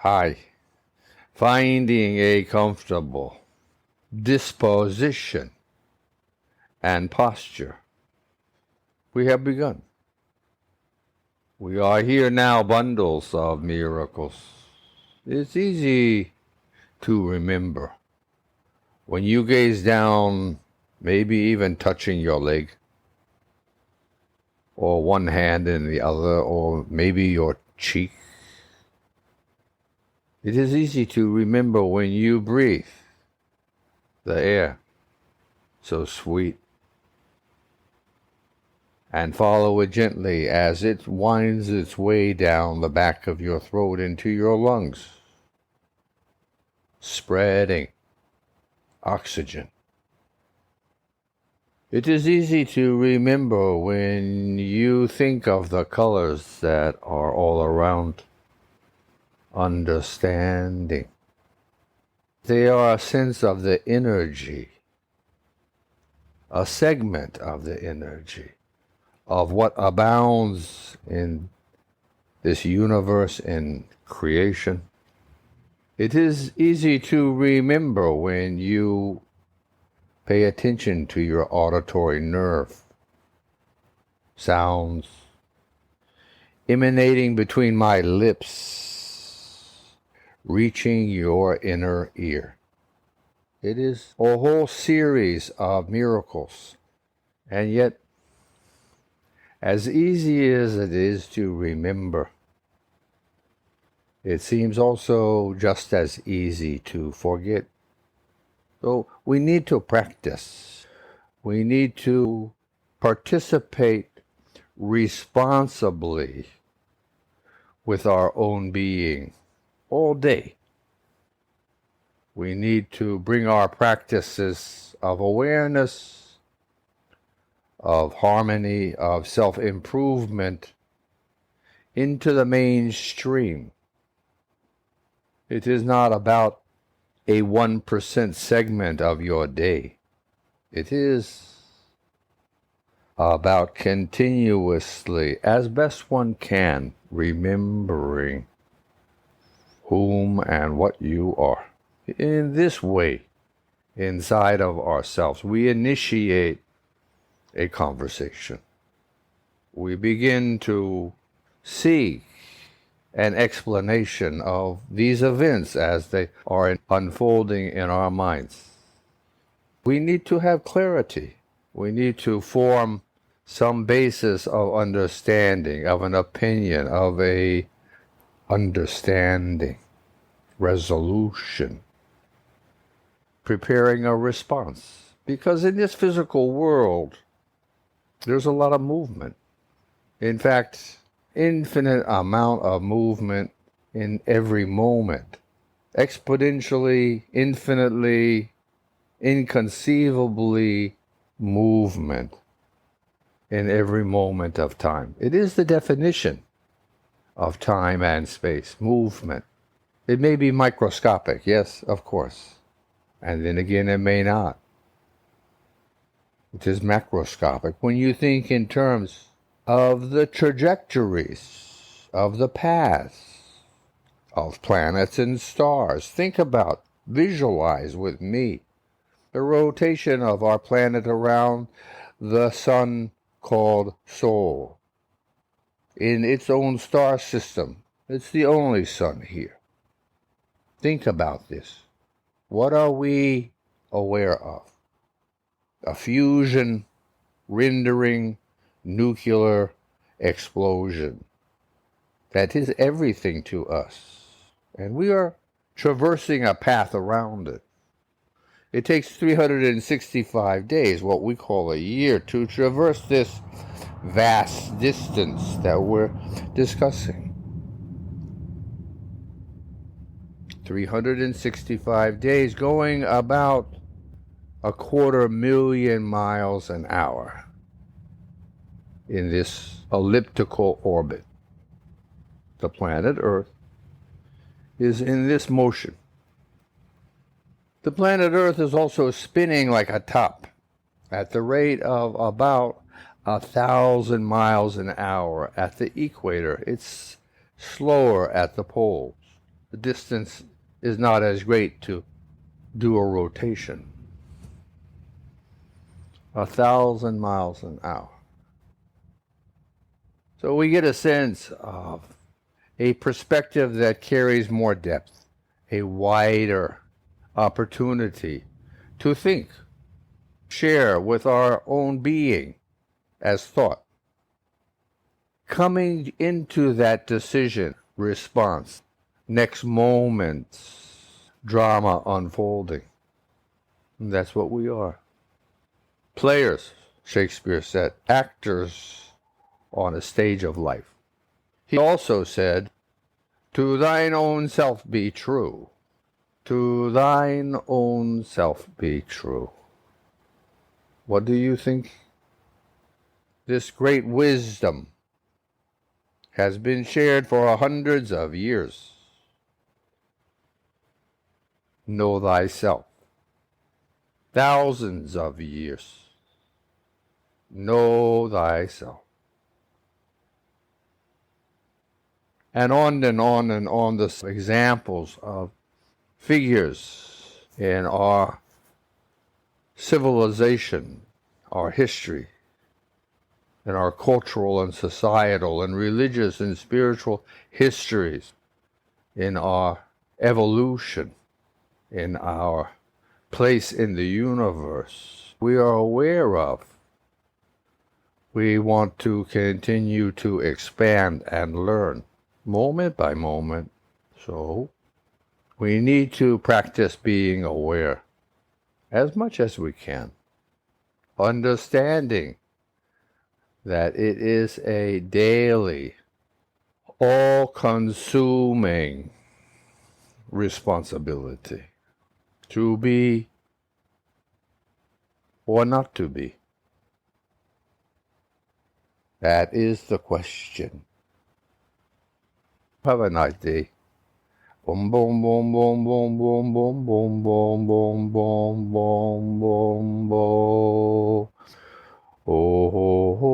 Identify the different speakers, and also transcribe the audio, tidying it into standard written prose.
Speaker 1: Hi. Finding a comfortable disposition and posture. We have begun. We are here now, bundles of miracles. It's easy to remember. When you gaze down, maybe even touching your leg, or one hand in the other, or maybe your cheek. It is easy to remember when you breathe the air, so sweet, and follow it gently as it winds its way down the back of your throat into your lungs, spreading oxygen. It is easy to remember when you think of the colors that are all around. Understanding. They are a sense of the energy, a segment of the energy of what abounds in this universe and creation. It is easy to remember when you pay attention to your auditory nerve, sounds emanating between my lips, reaching your inner ear. It is a whole series of miracles, and yet, as easy as it is to remember, it seems also just as easy to forget. So we need to practice. We need to participate responsibly with our own being all day. We need to bring our practices of awareness, of harmony, of self-improvement into the mainstream. It is not about a 1% segment of your day. It is about continuously, as best one can, remembering whom and what you are. In this way, inside of ourselves, we initiate a conversation. We begin to seek an explanation of these events as they are unfolding in our minds. We need to have clarity. We need to form some basis of understanding, of an opinion, of a understanding, resolution, preparing a response. Because in this physical world, there's a lot of movement. In fact, infinite amount of movement in every moment. Exponentially, infinitely, inconceivably movement in every moment of time. It is the definition of time and space, movement. It may be microscopic, yes, of course. And then again, it may not. It is macroscopic. When you think in terms of the trajectories, of the paths, of planets and stars, think about, visualize with me, the rotation of our planet around the sun called Sol. In its own star system, it's the only sun here. Think about this. What are we aware of? A fusion, rendering, nuclear explosion. That is everything to us. And we are traversing a path around it. It takes 365 days, what we call a year, to traverse this vast distance that we're discussing. 365 days, going about 250,000 miles an hour in this elliptical orbit. The planet Earth is in this motion. The planet Earth is also spinning like a top at the rate of about 1,000 miles an hour at the equator. It's slower at the poles. the distance is not as great to do a rotation. 1,000 miles an hour. So we get a sense of a perspective that carries more depth, a wider opportunity to think, share with our own being as thought. Coming into that decision response, next moment's drama unfolding. And that's what we are. Players, Shakespeare said, actors on a stage of life. He also said, to thine own self be true. To thine own self be true. What do you think? This great wisdom has been shared for hundreds of years. Know thyself. Thousands of years. Know thyself. And on and on and on, the examples of figures in our civilization, our history, in our cultural and societal and religious and spiritual histories, in our evolution, in our place in the universe, we are aware of. We want to continue to expand and learn moment by moment. So we need to practice being aware as much as we can, understanding that it is a daily, all-consuming responsibility to be or not to be. That is the question. Have a nice day. Boom, boom, boom, boom, boom, boom, boom, boom, boom, boom, boom, boom, boom, boom. Oh, oh, oh.